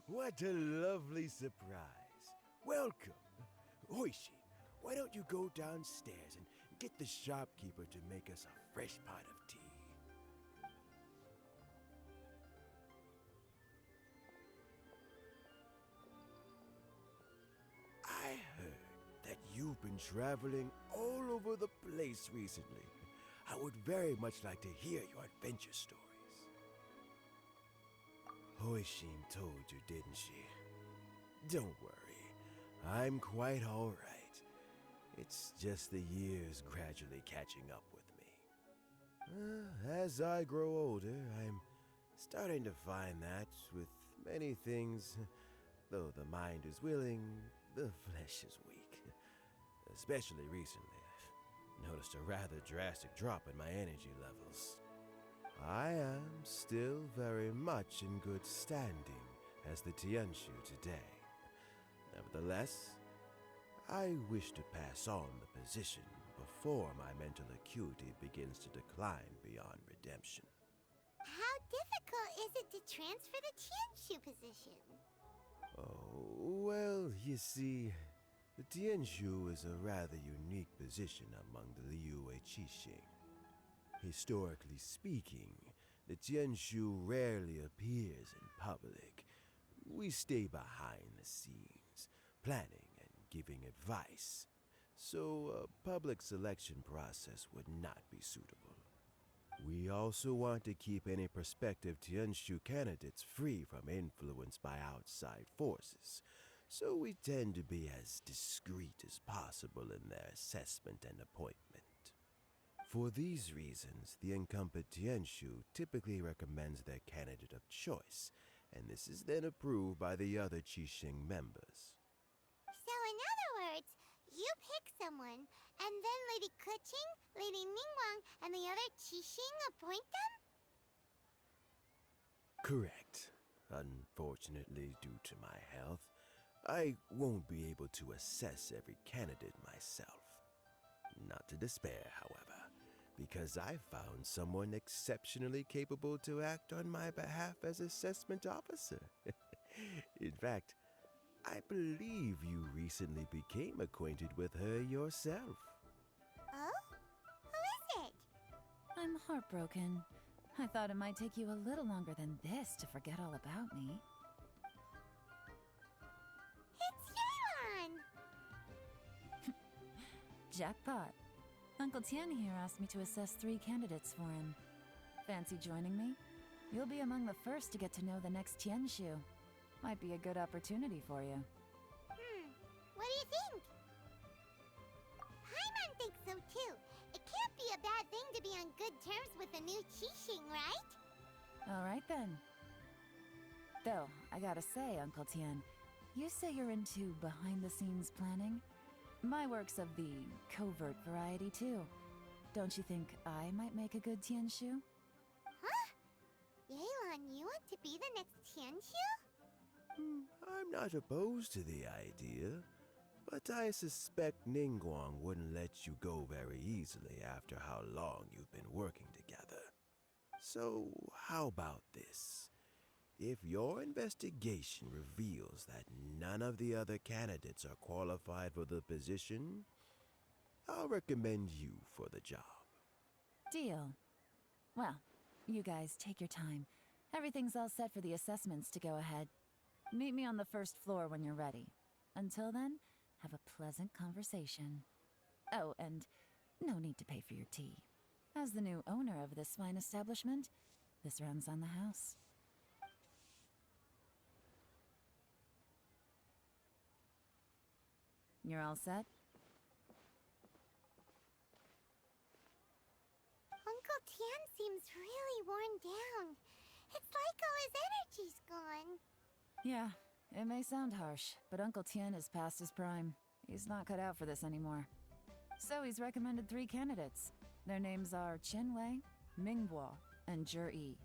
What a lovely surprise. Welcome. Hoishin, why don't you go downstairs and get the shopkeeper to make us a fresh pot of tea? I heard that you've been traveling all over the place recently. I would very much like to hear your adventure stories. Hoishin told you, didn't she? Don't worry, I'm quite all right. It's just the years gradually catching up with me. As I grow older, I'm starting to find that with many things, though the mind is willing, the flesh is weak. Especially recently, I've noticed a rather drastic drop in my energy levels. I am still very much in good standing as the Tianshu today. Nevertheless, I wish to pass on the position before my mental acuity begins to decline beyond redemption. How difficult is it to transfer the Tianshu position? Oh, well, you see, the Tianshu is a rather unique position among the Liyue Qixing. Historically speaking, the Tianshu rarely appears in public. We stay behind the scenes, planning and giving advice, so a public selection process would not be suitable. We also want to keep any prospective Tianshu candidates free from influence by outside forces, so we tend to be as discreet as possible in their assessment and appointment. For these reasons, the incumbent Tianshu typically recommends their candidate of choice, and this is then approved by the other Qixing members. So in other words, you pick someone, and then Lady Keqing, Lady Ningguang, and the other Qixing appoint them? Correct. Unfortunately, due to my health, I won't be able to assess every candidate myself. Not to despair, however, because I found someone exceptionally capable to act on my behalf as assessment officer. In fact, I believe you recently became acquainted with her yourself. Oh? Who is it? I'm heartbroken. I thought it might take you a little longer than this to forget all about me. It's Yelan! Jackpot. Uncle Tian here asked me to assess 3 candidates for him. Fancy joining me? You'll be among the first to get to know the next Tianshu. Might be a good opportunity for you. What do you think? Paimon thinks so too. It can't be a bad thing to be on good terms with a new Qixing, right? Alright then. Though, I gotta say, Uncle Tian, you say you're into behind-the-scenes planning? My work's of the covert variety too. Don't you think I might make a good Tianshu? Huh? Yelan, you want to be the next Tianshu? I'm not opposed to the idea, but I suspect Ningguang wouldn't let you go very easily after how long you've been working together. So, how about this? If your investigation reveals that none of the other candidates are qualified for the position, I'll recommend you for the job. Deal. Well, you guys take your time. Everything's all set for the assessments to go ahead. Meet me on the first floor when you're ready. Until then, have a pleasant conversation. Oh, and no need to pay for your tea. As the new owner of this fine establishment, this runs on the house. You're all set? Uncle Tian seems really worn down. It's like all his energy's gone. Yeah, it may sound harsh, but Uncle Tian is past his prime. He's not cut out for this anymore. So he's recommended 3 candidates. Their names are Qinwei, Mingbo, and Zhi.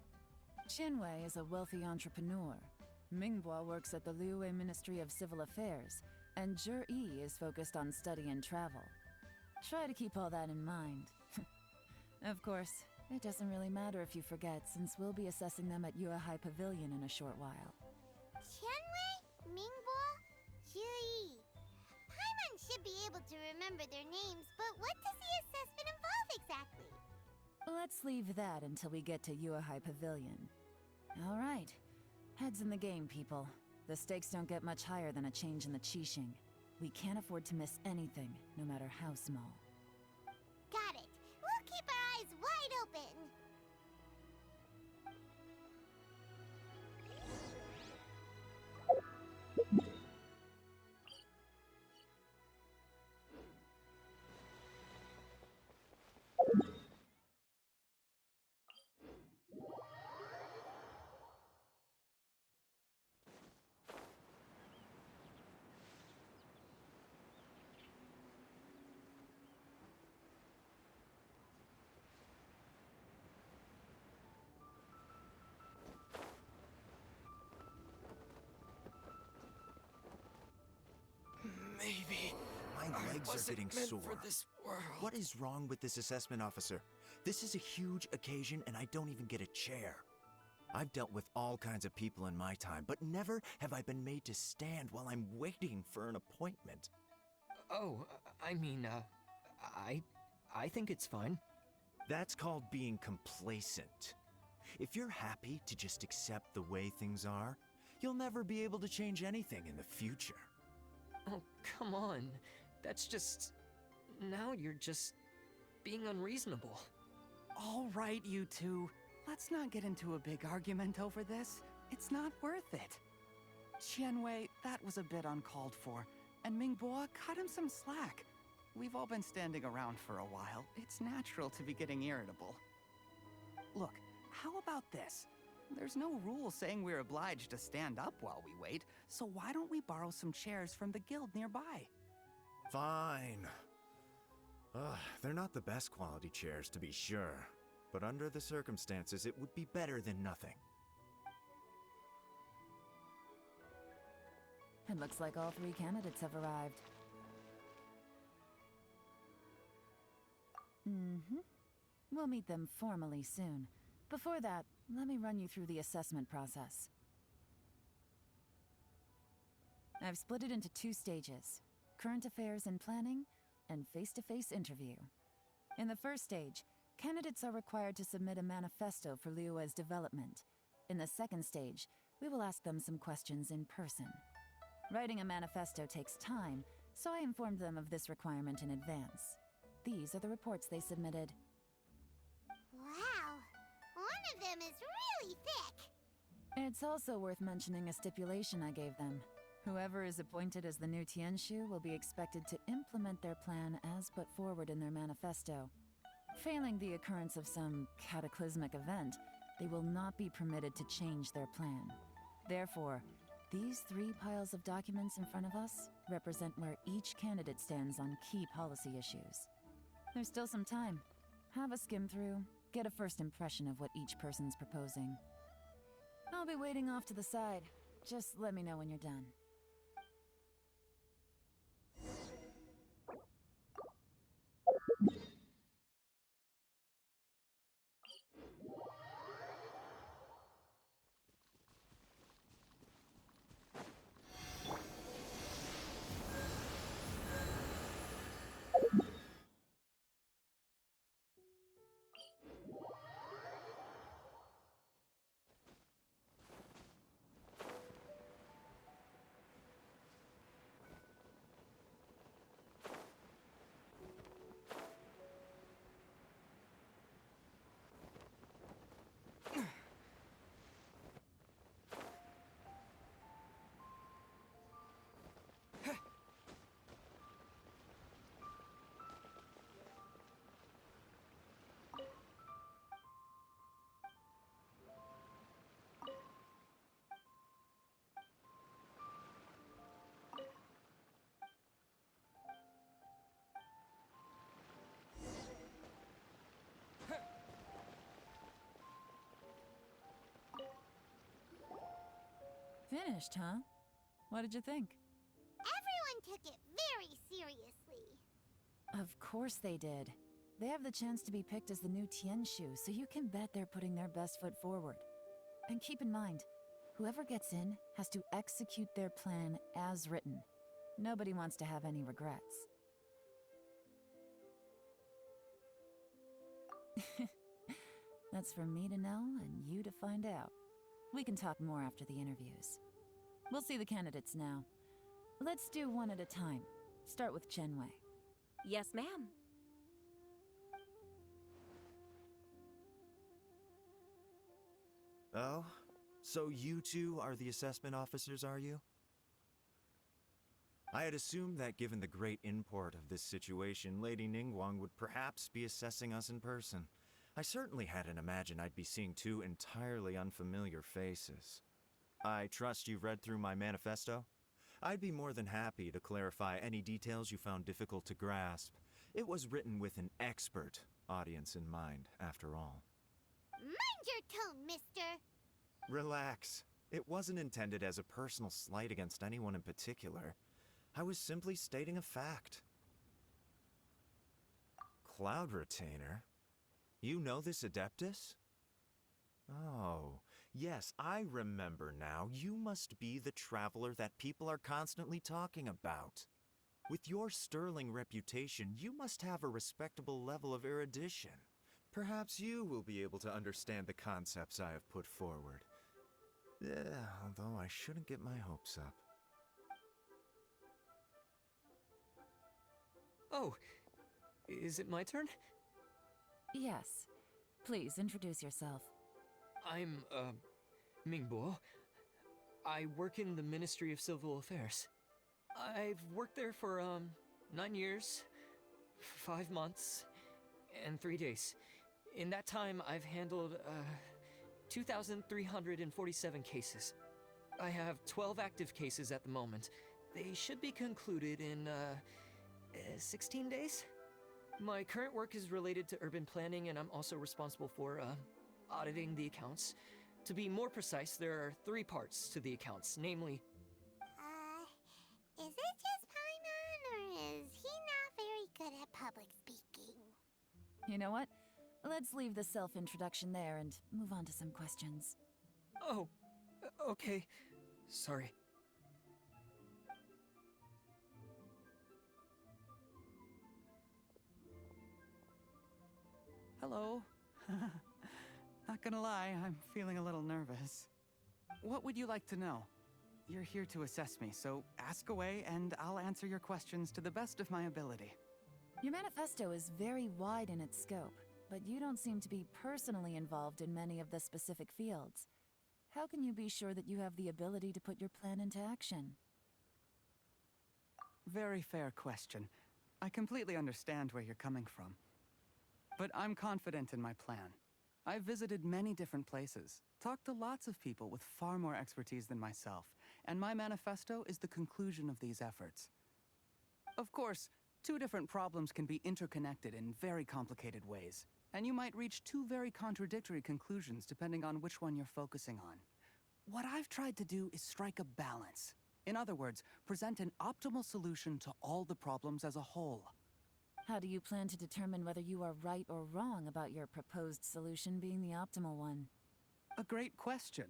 Qinwei is a wealthy entrepreneur. Mingbo works at the Liyue Ministry of Civil Affairs, and Zhi is focused on study and travel. Try to keep all that in mind. Of course, it doesn't really matter if you forget, since we'll be assessing them at Yuehai Pavilion in a short while. Tianwei, Mingbo, Jiyi. Paimon should be able to remember their names, but what does the assessment involve exactly? Let's leave that until we get to Yuehai Pavilion. All right. Heads in the game, people. The stakes don't get much higher than a change in the Qixing. We can't afford to miss anything, no matter how small. Got it. We'll keep our eyes wide open. Maybe. My legs are getting sore. For this world. What is wrong with this assessment officer? This is a huge occasion and I don't even get a chair. I've dealt with all kinds of people in my time, but never have I been made to stand while I'm waiting for an appointment. Oh, I mean, I think it's fine. That's called being complacent. If you're happy to just accept the way things are, you'll never be able to change anything in the future. Oh, come on. That's just... Now you're just... being unreasonable. All right, you two. Let's not get into a big argument over this. It's not worth it. Qianwei, that was a bit uncalled for. And Mingbo, cut him some slack. We've all been standing around for a while. It's natural to be getting irritable. Look, how about this? There's no rule saying we're obliged to stand up while we wait, so why don't we borrow some chairs from the guild nearby? Fine. They're not the best quality chairs, to be sure. But under the circumstances, it would be better than nothing. It looks like all 3 candidates have arrived. We'll meet them formally soon. Before that, let me run you through the assessment process. I've split it into 2 stages: current affairs and planning, and face-to-face interview. In the first stage, candidates are required to submit a manifesto for Liyue's development. In the second stage, we will ask them some questions in person. Writing a manifesto takes time, so I informed them of this requirement in advance. These are the reports they submitted. Wow, one of them is really thick. It's also worth mentioning a stipulation I gave them. Whoever is appointed as the new Tianshu will be expected to implement their plan as put forward in their manifesto. Failing the occurrence of some cataclysmic event, they will not be permitted to change their plan. Therefore, these 3 piles of documents in front of us represent where each candidate stands on key policy issues. There's still some time. Have a skim through, get a first impression of what each person's proposing. I'll be waiting off to the side. Just let me know when you're done. Finished, huh? What did you think? Everyone took it very seriously. Of course they did. They have the chance to be picked as the new Tianshu, so you can bet they're putting their best foot forward. And keep in mind, Whoever gets in has to execute their plan as written. Nobody wants to have any regrets. That's for me to know and you to find out. We can talk more after the interviews. We'll see the candidates now. Let's do one at a time. Start with Chenwei. Yes, ma'am. Oh? So you two are the assessment officers, are you? I had assumed that given the great import of this situation, Lady Ningguang would perhaps be assessing us in person. I certainly hadn't imagined I'd be seeing two entirely unfamiliar faces. I trust you've read through my manifesto? I'd be more than happy to clarify any details you found difficult to grasp. It was written with an expert audience in mind, after all. Mind your tone, mister. Relax. It wasn't intended as a personal slight against anyone in particular. I was simply stating a fact. Cloud Retainer? You know this Adeptus? Oh, yes, I remember now. You must be the traveler that people are constantly talking about. With your sterling reputation, you must have a respectable level of erudition. Perhaps you will be able to understand the concepts I have put forward. Although I shouldn't get my hopes up. Oh, is it my turn? Yes. Please introduce yourself. I'm, Mingbo. I work in the Ministry of Civil Affairs. I've worked there for, 9 years, 5 months, and 3 days. In that time, I've handled, 2,347 cases. I have 12 active cases at the moment. They should be concluded in, 16 days? My current work is related to urban planning, and I'm also responsible for, auditing the accounts. To be more precise, there are 3 parts to the accounts, namely... Is it just Paimon, or is he not very good at public speaking? You know what? Let's leave the self-introduction there and move on to some questions. Oh, okay. Sorry. Hello. Not gonna lie, I'm feeling a little nervous. What would you like to know? You're here to assess me, so ask away and I'll answer your questions to the best of my ability. Your manifesto is very wide in its scope, but you don't seem to be personally involved in many of the specific fields. How can you be sure that you have the ability to put your plan into action? Very fair question. I completely understand where you're coming from. But I'm confident in my plan. I've visited many different places, talked to lots of people with far more expertise than myself, and my manifesto is the conclusion of these efforts. Of course, 2 different problems can be interconnected in very complicated ways, and you might reach 2 very contradictory conclusions depending on which one you're focusing on. What I've tried to do is strike a balance. In other words, present an optimal solution to all the problems as a whole. How do you plan to determine whether you are right or wrong about your proposed solution being the optimal one? A great question.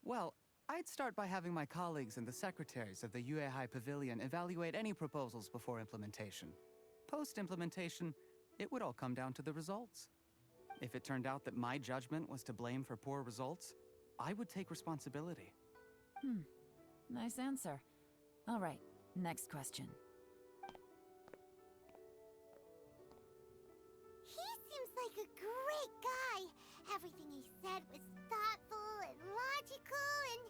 Well, I'd start by having my colleagues and the secretaries of the Yuehai Pavilion evaluate any proposals before implementation. Post-implementation, it would all come down to the results. If it turned out that my judgment was to blame for poor results, I would take responsibility. Nice answer. All right, next question. He seems like a great guy. Everything he said was thoughtful and logical, and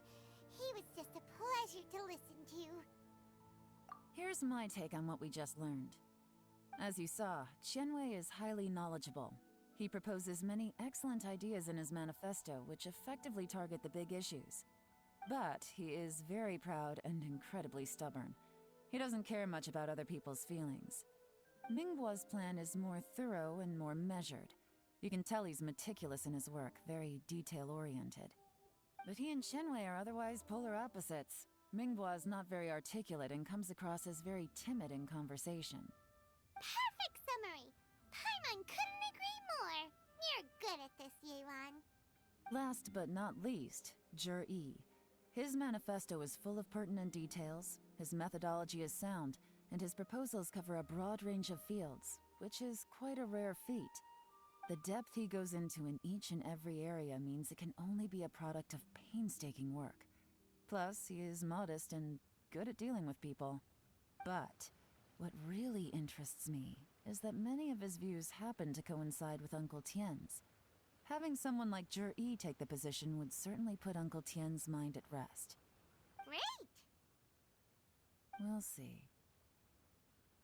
he was just a pleasure to listen to. Here's my take on what we just learned. As you saw, Chenwei is highly knowledgeable. He proposes many excellent ideas in his manifesto which effectively target the big issues. But he is very proud and incredibly stubborn. He doesn't care much about other people's feelings. Mingbo's plan is more thorough and more measured. You can tell he's meticulous in his work, very detail-oriented. But he and Chenwei are otherwise polar opposites. Mingbo is not very articulate and comes across as very timid in conversation. Perfect summary. Paimon couldn't agree more. You're good at this, Yelan. Last but not least, Jur-E. His manifesto is full of pertinent details, his methodology is sound, and his proposals cover a broad range of fields, which is quite a rare feat. The depth he goes into in each and every area means it can only be a product of painstaking work. Plus, he is modest and good at dealing with people. But what really interests me is that many of his views happen to coincide with Uncle Tien's. Having someone like Yi take the position would certainly put Uncle Tien's mind at rest. Great! We'll see.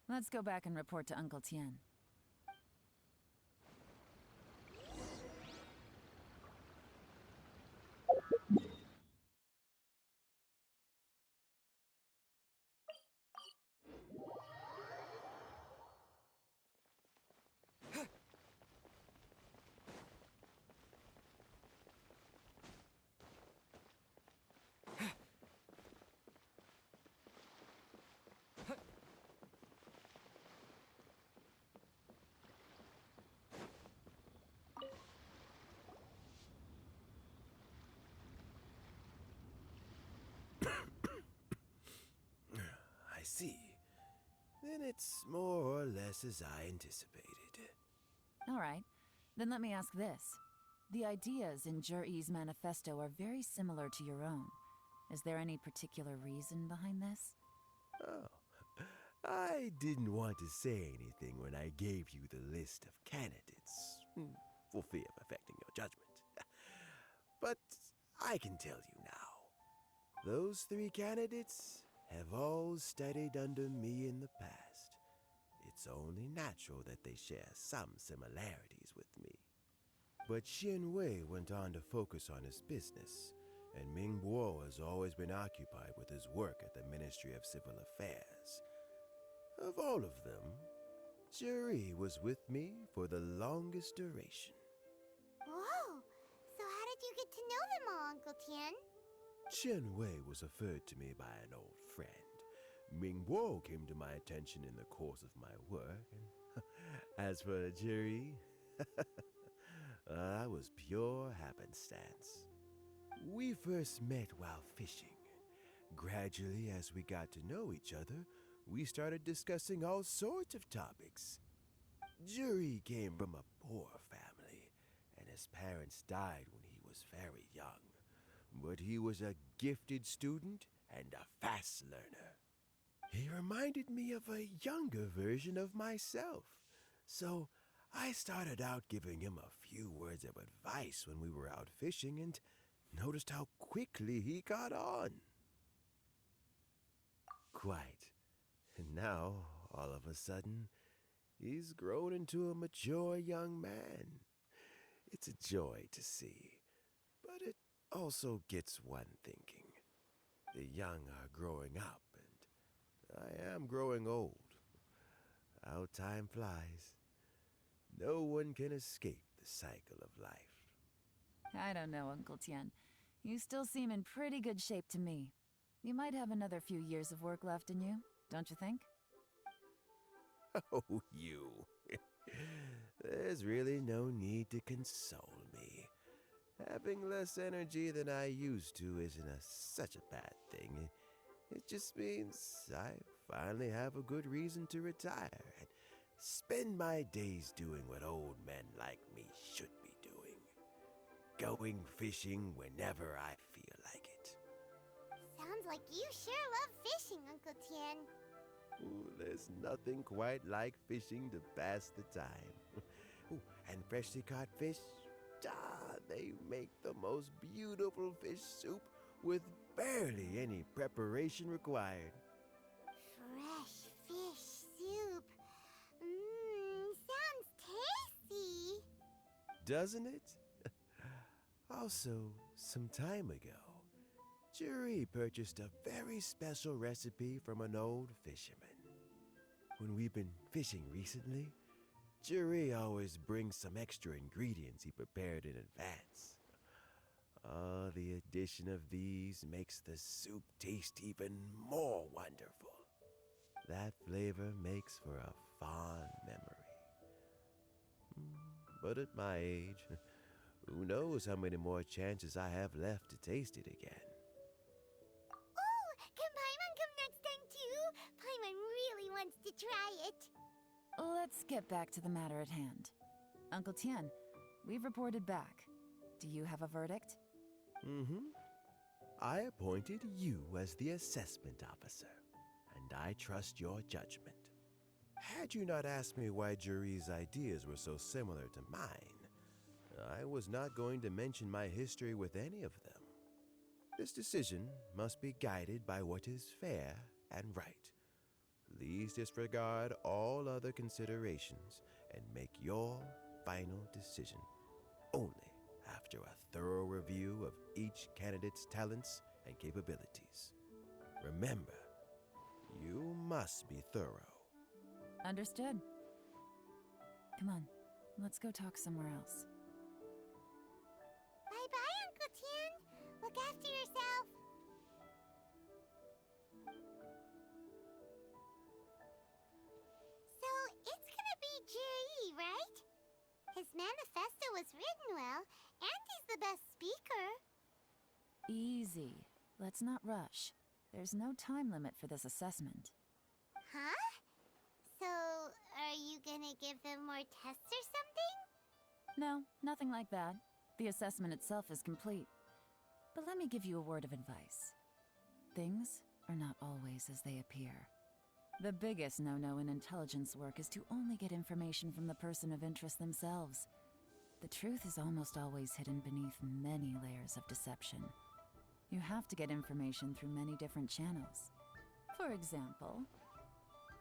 Let's go back and report to Uncle Tien. I see. Then it's more or less as I anticipated. All right, then let me ask this. The ideas in Yi's manifesto are very similar to your own. Is there any particular reason behind this? Oh, I didn't want to say anything when I gave you the list of candidates, for fear of affecting your judgment. But I can tell you now. Those 3 candidates have all studied under me in the past. It's only natural that they share some similarities with me. But Wei went on to focus on his business, and Mingbo has always been occupied with his work at the Ministry of Civil Affairs. Of all of them, Yi was with me for the longest duration. Whoa! So how did you get to know them all, Uncle Tien? Wei was referred to me by an old friend. Mingbo came to my attention in the course of my work, and as for Yi, that was pure happenstance. We first met while fishing. Gradually, as we got to know each other, we started discussing all sorts of topics. Yi came from a poor family, and his parents died when he was very young. But he was a gifted student and a fast learner. He reminded me of a younger version of myself, so I started out giving him a few words of advice when we were out fishing and noticed how quickly he got on. Quite. And now, all of a sudden, he's grown into a mature young man. It's a joy to see, but it also gets one thinking. The young are growing up, and I am growing old. How time flies. No one can escape the cycle of life. I don't know, Uncle Tien. You still seem in pretty good shape to me. You might have another few years of work left in you, don't you think? Oh, you. There's really no need to console me. Having less energy than I used to isn't such a bad thing. It just means I finally have a good reason to retire and spend my days doing what old men like me should be doing. Going fishing whenever I feel like it. Sounds like you sure love fishing, Uncle Tien. Ooh, there's nothing quite like fishing to pass the time. Ooh, and freshly caught fish, they make the most beautiful fish soup with barely any preparation required. Fresh fish soup. Sounds tasty. Doesn't it? Also, some time ago, Yi purchased a very special recipe from an old fisherman. When we've been fishing recently, Yi always brings some extra ingredients he prepared in advance. The addition of these makes the soup taste even more wonderful. That flavor makes for a fond memory. But at my age, who knows how many more chances I have left to taste it again. try it. Let's get back to the matter at hand. Uncle Tien, we've reported back. Do you have a verdict? Mm-hmm. I appointed you as the assessment officer, and I trust your judgment. Had you not asked me why Juri's ideas were so similar to mine, I was not going to mention my history with any of them. This decision must be guided by what is fair and right. Please disregard all other considerations and make your final decision only after a thorough review of each candidate's talents and capabilities. Remember, you must be thorough. Understood. Come on, let's go talk somewhere else. Bye-bye, Uncle Tien. Look after yourself. So, it's gonna be Jiri, right? His manifesto was written well, and he's the best speaker. Easy. Let's not rush. There's no time limit for this assessment. Huh? So, are you gonna give them more tests or something? No, nothing like that. The assessment itself is complete. But let me give you a word of advice. Things are not always as they appear. The biggest no-no in intelligence work is to only get information from the person of interest themselves. The truth is almost always hidden beneath many layers of deception. You have to get information through many different channels. For example,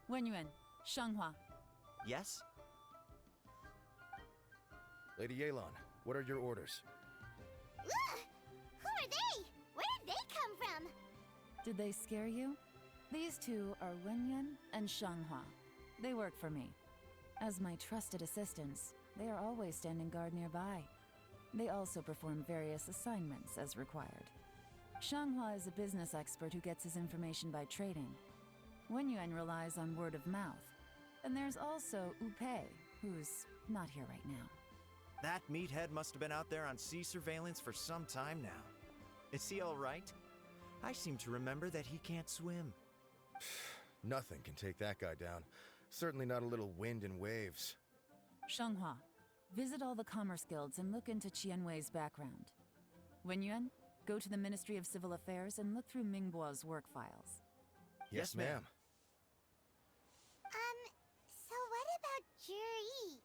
Wenyuan, Shanghua. Yes? Lady Yelan, what are your orders? Ugh! Who are they? Where did they come from? Did they scare you? These two are Wenyuan and Shanghua. They work for me. As my trusted assistants, they are always standing guard nearby. They also perform various assignments as required. Shanghua is a business expert who gets his information by trading. Wenyuan relies on word of mouth. And there's also Upei, who's not here right now. That meathead must have been out there on sea surveillance for some time now. Is he all right? I seem to remember that he can't swim. Nothing can take that guy down. Certainly not a little wind and waves. Shanghua, visit all the commerce guilds and look into Qianwei's background. Wenyuan, go to the Ministry of Civil Affairs and look through Mingbo's work files. Yes, ma'am. So what about Jiri?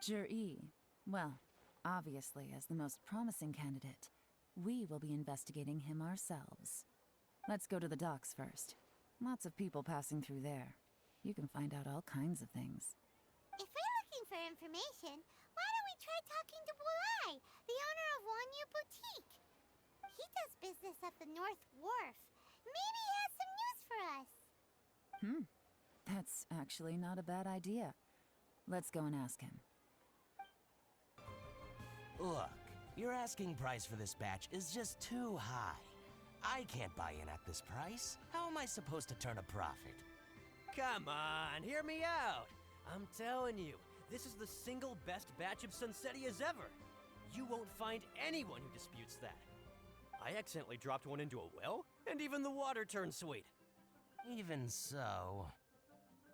Jiri, well, obviously as the most promising candidate, we will be investigating him ourselves. Let's go to the docks first. Lots of people passing through there. You can find out all kinds of things. If we're looking for information, why don't we try talking to Bulai, the owner of Wanyu Boutique? He does business at the North Wharf. Maybe he has some news for us. That's actually not a bad idea. Let's go and ask him. Look, your asking price for this batch is just too high. I can't buy in at this price. How am I supposed to turn a profit? Come on, hear me out. I'm telling you, this is the single best batch of Sunsettias ever. You won't find anyone who disputes that. I accidentally dropped one into a well, and even the water turned sweet. Even so...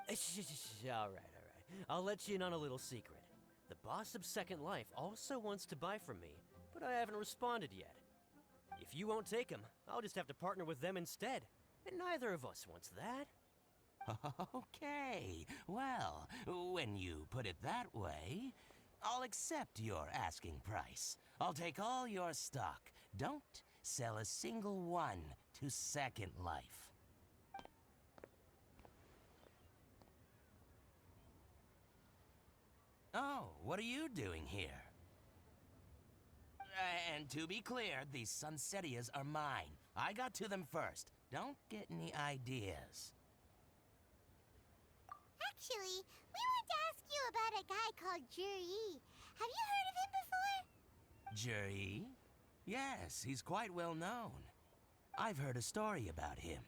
All right. I'll let you in on a little secret. The boss of Second Life also wants to buy from me, but I haven't responded yet. If you won't take him, I'll just have to partner with them instead. And neither of us wants that. Okay, well, when you put it that way, I'll accept your asking price. I'll take all your stock. Don't sell a single one to Second Life. Oh, what are you doing here? And to be clear, these Sunsettias are mine. I got to them first. Don't get any ideas. Actually, we want to ask you about a guy called Jiri. Have you heard of him before? Juri? Yes, he's quite well known. I've heard a story about him.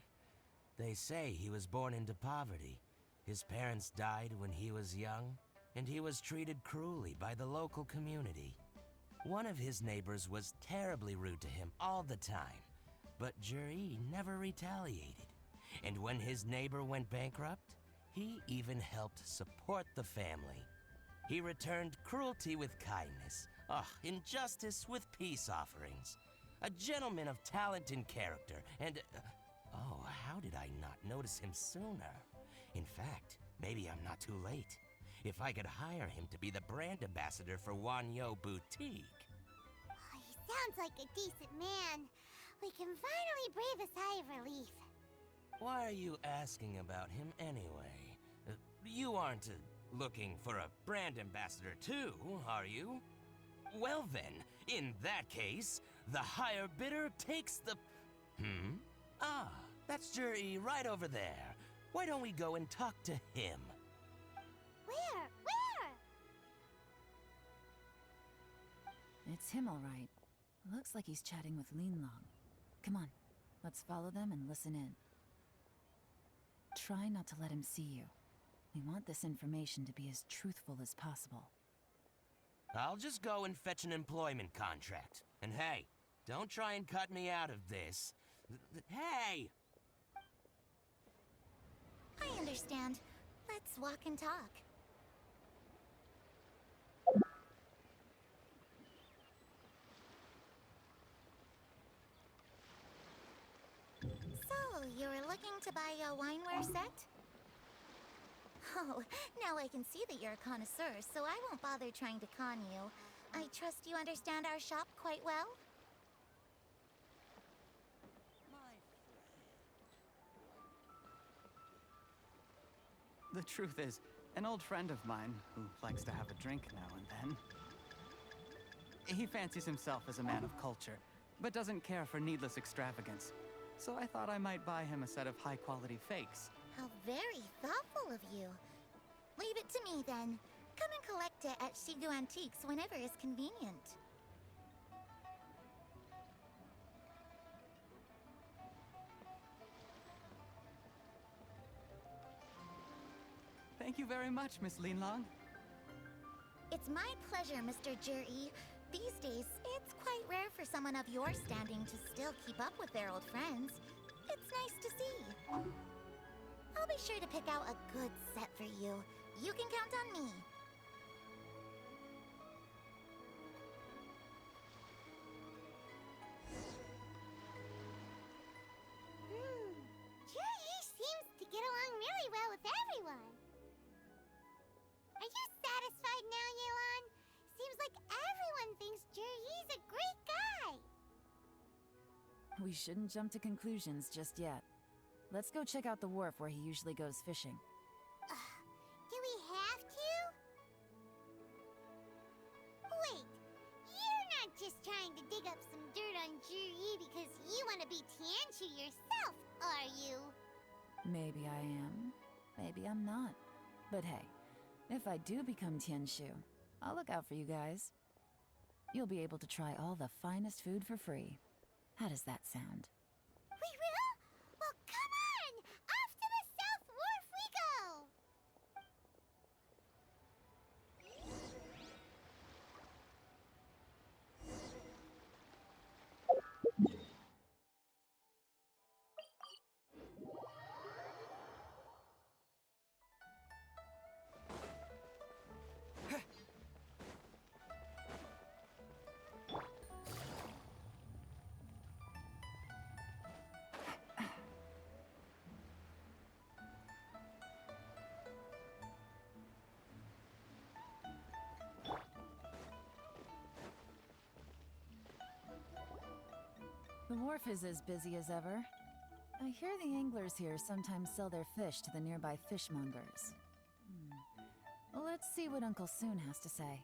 They say he was born into poverty. His parents died when he was young, and he was treated cruelly by the local community. One of his neighbors was terribly rude to him all the time, but Juri never retaliated. And when his neighbor went bankrupt, he even helped support the family. He returned cruelty with kindness, injustice with peace offerings. A gentleman of talent and character, and... oh, how did I not notice him sooner? In fact, maybe I'm not too late. If I could hire him to be the brand ambassador for Wanyo Boutique. Oh, he sounds like a decent man. We can finally breathe a sigh of relief. Why are you asking about him anyway? You aren't looking for a brand ambassador too, are you? Well then, in that case, the higher bidder takes the... Ah, that's Juri right over there. Why don't we go and talk to him? Where? Where? It's him, all right. Looks like he's chatting with Yelan. Come on, let's follow them and listen in. Try not to let him see you. We want this information to be as truthful as possible. I'll just go and fetch an employment contract. And hey, don't try and cut me out of this. Hey! I understand. Let's walk and talk. So, you were looking to buy a wineware set? Oh, now I can see that you're a connoisseur, so I won't bother trying to con you. I trust you understand our shop quite well? The truth is, an old friend of mine, who likes to have a drink now and then, he fancies himself as a man of culture, but doesn't care for needless extravagance. So I thought I might buy him a set of high-quality fakes. How very thoughtful of you. Leave it to me, then. Come and collect it at Shigu Antiques whenever is convenient. Thank you very much, Miss Yelan. It's my pleasure, Mr. Juri. These days, it's quite rare for someone of your standing to still keep up with their old friends. It's nice to see. I'll be sure to pick out a good set for you. You can count on me. Juri seems to get along really well with everyone. Are you satisfied now, Yelan? Seems like everyone thinks Juri's a great guy. We shouldn't jump to conclusions just yet. Let's go check out the wharf where he usually goes fishing. Do we have to? Wait, you're not just trying to dig up some dirt on Juri because you want to be Tianshu yourself, are you? Maybe I am, maybe I'm not. But hey, if I do become Tianshu, I'll look out for you guys. You'll be able to try all the finest food for free. How does that sound? We will? Well, come on! Off to the South Wharf we go! The wharf is as busy as ever. I hear the anglers here sometimes sell their fish to the nearby fishmongers. Let's see what Uncle Soon has to say.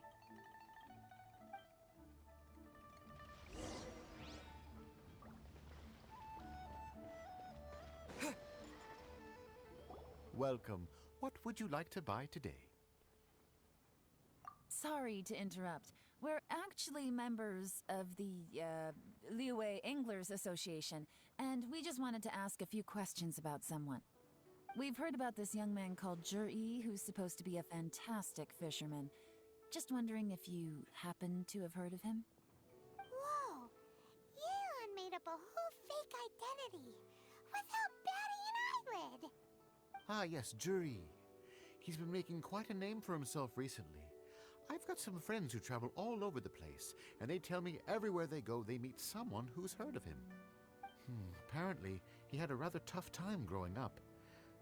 Welcome. What would you like to buy today? Sorry to interrupt. We're actually members of the, Liyue Anglers Association, and we just wanted to ask a few questions about someone. We've heard about this young man called Juri, who's supposed to be a fantastic fisherman. Just wondering if you happen to have heard of him? Whoa! Yelan made up a whole fake identity. Without batting an eye? eyelid. Ah, yes, Jury. He's been making quite a name for himself recently. I've got some friends who travel all over the place, and they tell me everywhere they go they meet someone who's heard of him. Apparently, he had a rather tough time growing up.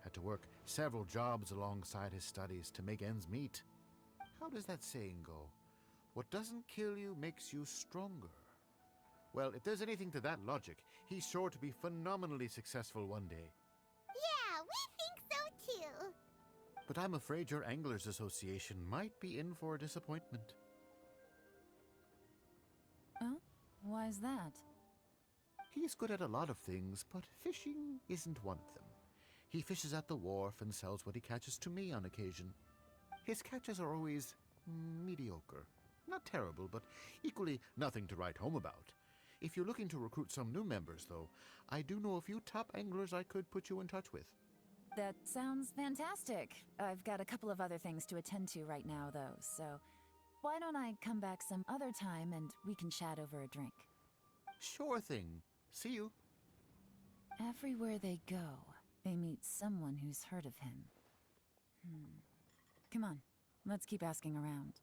Had to work several jobs alongside his studies to make ends meet. How does that saying go? What doesn't kill you makes you stronger. Well, if there's anything to that logic, he's sure to be phenomenally successful one day. Yeah, we think so too. But I'm afraid your Anglers Association might be in for a disappointment. Oh? Why's that? He's good at a lot of things, but fishing isn't one of them. He fishes at the wharf and sells what he catches to me on occasion. His catches are always mediocre. Not terrible, but equally nothing to write home about. If you're looking to recruit some new members, though, I do know a few top anglers I could put you in touch with. That sounds fantastic. I've got a couple of other things to attend to right now, though, so why don't I come back some other time and we can chat over a drink? Sure thing. See you. Everywhere they go, they meet someone who's heard of him. Come on, let's keep asking around.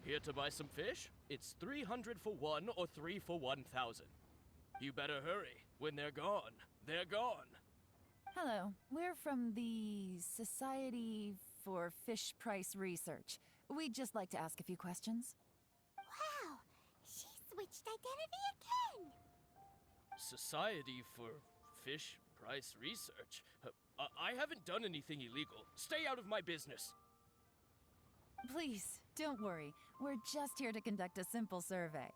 Here to buy some fish? It's 300 for one or 3 for 1,000. You better hurry. When they're gone, they're gone. Hello, we're from the Society for Fish Price Research. We'd just like to ask a few questions. Wow, she switched identity again. Society for Fish Price Research? I haven't done anything illegal. Stay out of my business. Please, don't worry. We're just here to conduct a simple survey.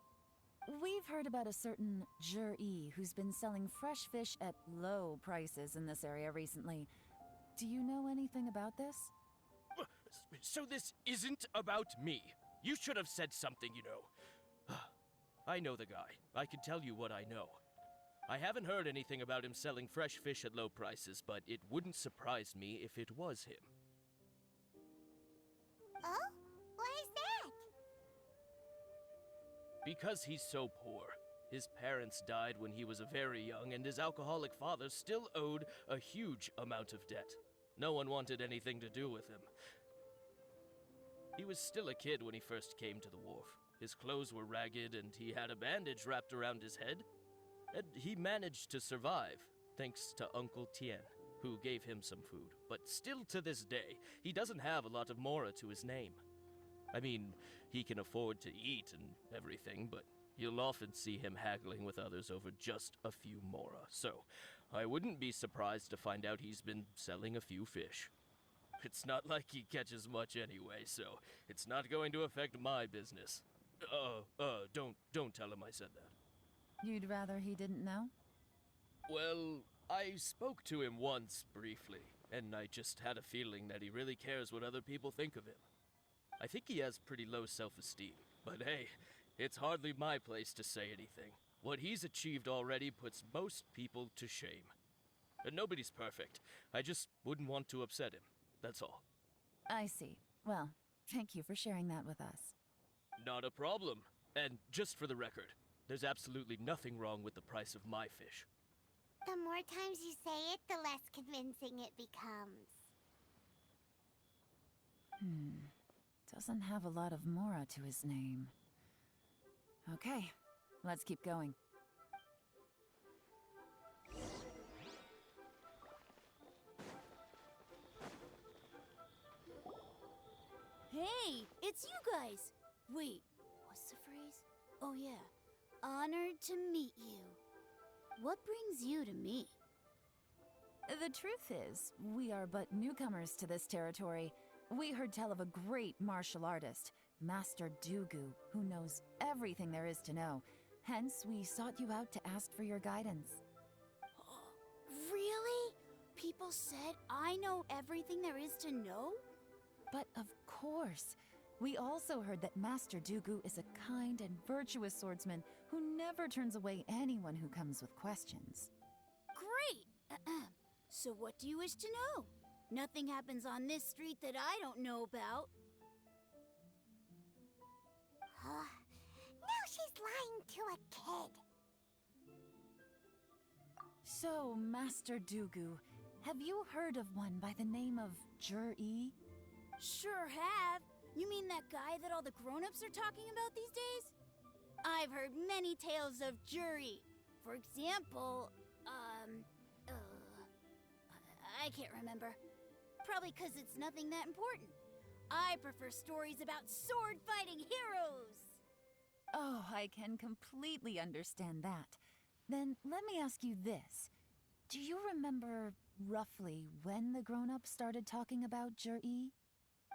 We've heard about a certain Jur-E who's been selling fresh fish at low prices in this area recently. Do you know anything about this? So this isn't about me. You should have said something, you know. I know the guy. I can tell you what I know. I haven't heard anything about him selling fresh fish at low prices, but it wouldn't surprise me if it was him. Oh? Why is that? Because he's so poor. His parents died when he was very young, and his alcoholic father still owed a huge amount of debt. No one wanted anything to do with him. He was still a kid when he first came to the wharf. His clothes were ragged, and he had a bandage wrapped around his head. And he managed to survive, thanks to Uncle Tien, who gave him some food. But still to this day, he doesn't have a lot of mora to his name. I mean, he can afford to eat and everything, but you'll often see him haggling with others over just a few mora. So, I wouldn't be surprised to find out he's been selling a few fish. It's not like he catches much anyway, so it's not going to affect my business. Don't tell him I said that. You'd rather he didn't know? Well, I spoke to him once, briefly, and I just had a feeling that he really cares what other people think of him. I think he has pretty low self-esteem, but hey, it's hardly my place to say anything. What he's achieved already puts most people to shame. And nobody's perfect. I just wouldn't want to upset him, that's all. I see. Well, thank you for sharing that with us. Not a problem. And just for the record, there's absolutely nothing wrong with the price of my fish. The more times you say it, the less convincing it becomes. Doesn't have a lot of mora to his name. Okay, let's keep going. Hey, it's you guys! Wait, what's the phrase? Oh yeah, honored to meet you. What brings you to me? The truth is, we are but newcomers to this territory. We heard tell of a great martial artist. Master Dugu, who knows everything there is to know. Hence, we sought you out to ask for your guidance. Really? People said I know everything there is to know? But of course, we also heard that Master Dugu is a kind and virtuous swordsman who never turns away anyone who comes with questions. Great! So what do you wish to know? Nothing happens on this street that I don't know about. Now she's lying to a kid. So, Master Dugu, have you heard of one by the name of Jur-E? Sure have. You mean that guy that all the grown-ups are talking about these days? I've heard many tales of Juri. For example, I can't remember. Probably because it's nothing that important. I prefer stories about sword-fighting heroes. Oh, I can completely understand that. Then let me ask you this. Do you remember roughly when the grown-ups started talking about Jur-E?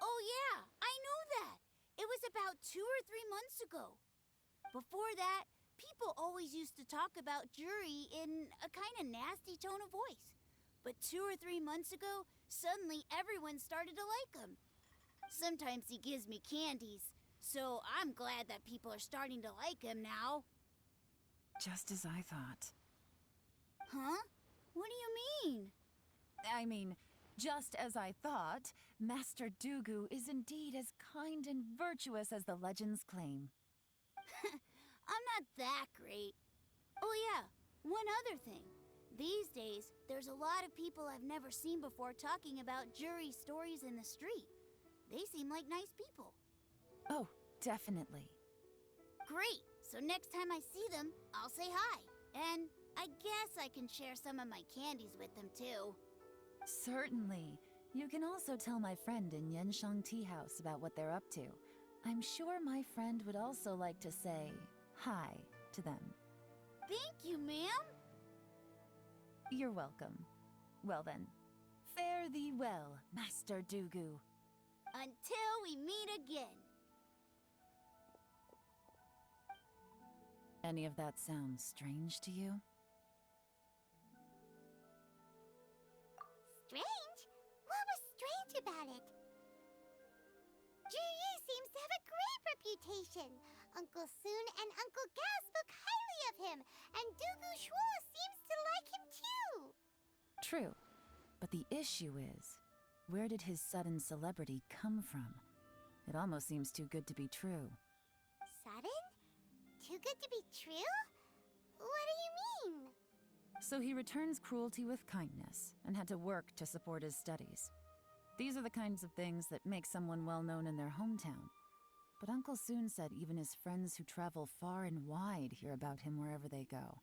Oh yeah, I know that. It was about 2 or 3 months ago. Before that, people always used to talk about Juri in a kind of nasty tone of voice. But 2 or 3 months ago, suddenly everyone started to like him. Sometimes he gives me candies, so I'm glad that people are starting to like him now. Just as I thought. Huh? What do you mean? I mean, just as I thought, Master Dugu is indeed as kind and virtuous as the legends claim. I'm not that great. Oh yeah, one other thing. These days, there's a lot of people I've never seen before talking about Juri stories in the street. They seem like nice people. Oh, definitely. Great! So next time I see them, I'll say hi. And I guess I can share some of my candies with them too. Certainly. You can also tell my friend in Yenshang Tea House about what they're up to. I'm sure my friend would also like to say hi to them. Thank you, ma'am. You're welcome. Well then, fare thee well, Master Dugu. Until we meet again. Any of that sound strange to you? Strange? What was strange about it? Juri seems to have a great reputation. Uncle Soon and Uncle Gao spoke highly of him, and Dugu Shuo seems to like him too. True, but the issue is, where did his sudden celebrity come from? It almost seems too good to be true. Sudden? Too good to be true? What do you mean? So he returns cruelty with kindness, and had to work to support his studies. These are the kinds of things that make someone well known in their hometown. But Uncle Soon said even his friends who travel far and wide hear about him wherever they go.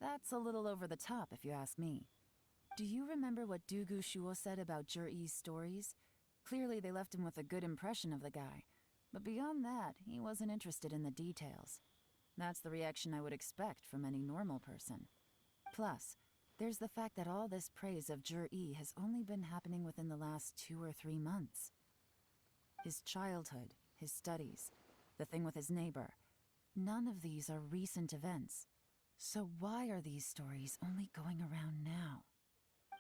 That's a little over the top, if you ask me. Do you remember what Dugu Shuo said about Jur-E's stories? Clearly they left him with a good impression of the guy. But beyond that, he wasn't interested in the details. That's the reaction I would expect from any normal person. Plus, there's the fact that all this praise of Jur-E has only been happening within the last 2 or 3 months. His childhood, his studies, the thing with his neighbor, none of these are recent events. So why are these stories only going around now?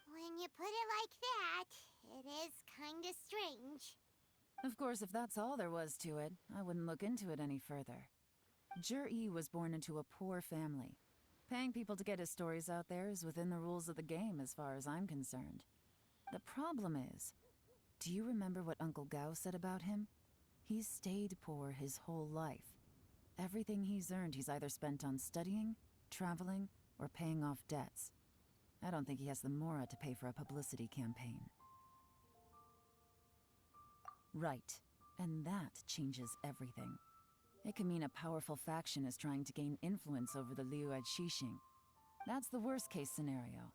When you put it like that, it is kinda strange. Of course, if that's all there was to it, I wouldn't look into it any further. Jur-E was born into a poor family. Paying people to get his stories out there is within the rules of the game as far as I'm concerned. The problem is, do you remember what Uncle Gao said about him? He's stayed poor his whole life. Everything he's earned he's either spent on studying, traveling, or paying off debts. I don't think he has the mora to pay for a publicity campaign. Right, and that changes everything. It can mean a powerful faction is trying to gain influence over the Liu at Xixing. That's the worst-case scenario.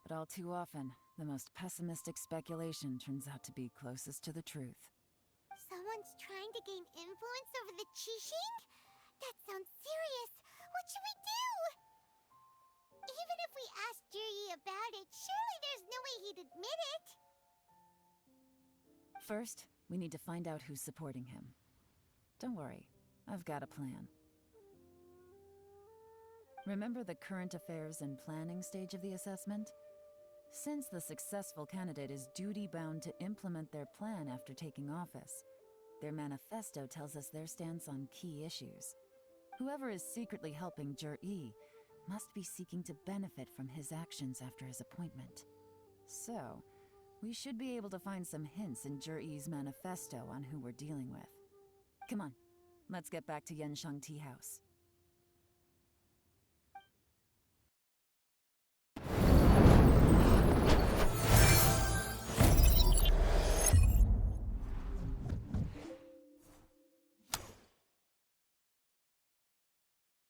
But all too often, the most pessimistic speculation turns out to be closest to the truth. Someone's trying to gain influence over the Qixing? That sounds serious. What should we do? Even if we asked Juri about it, surely there's no way he'd admit it. First, we need to find out who's supporting him. Don't worry, I've got a plan. Remember the current affairs and planning stage of the assessment? Since the successful candidate is duty-bound to implement their plan after taking office, their manifesto tells us their stance on key issues. Whoever is secretly helping Jur-E must be seeking to benefit from his actions after his appointment. So, we should be able to find some hints in Jur-E's manifesto on who we're dealing with. Come on, let's get back to Yenshang Tea House.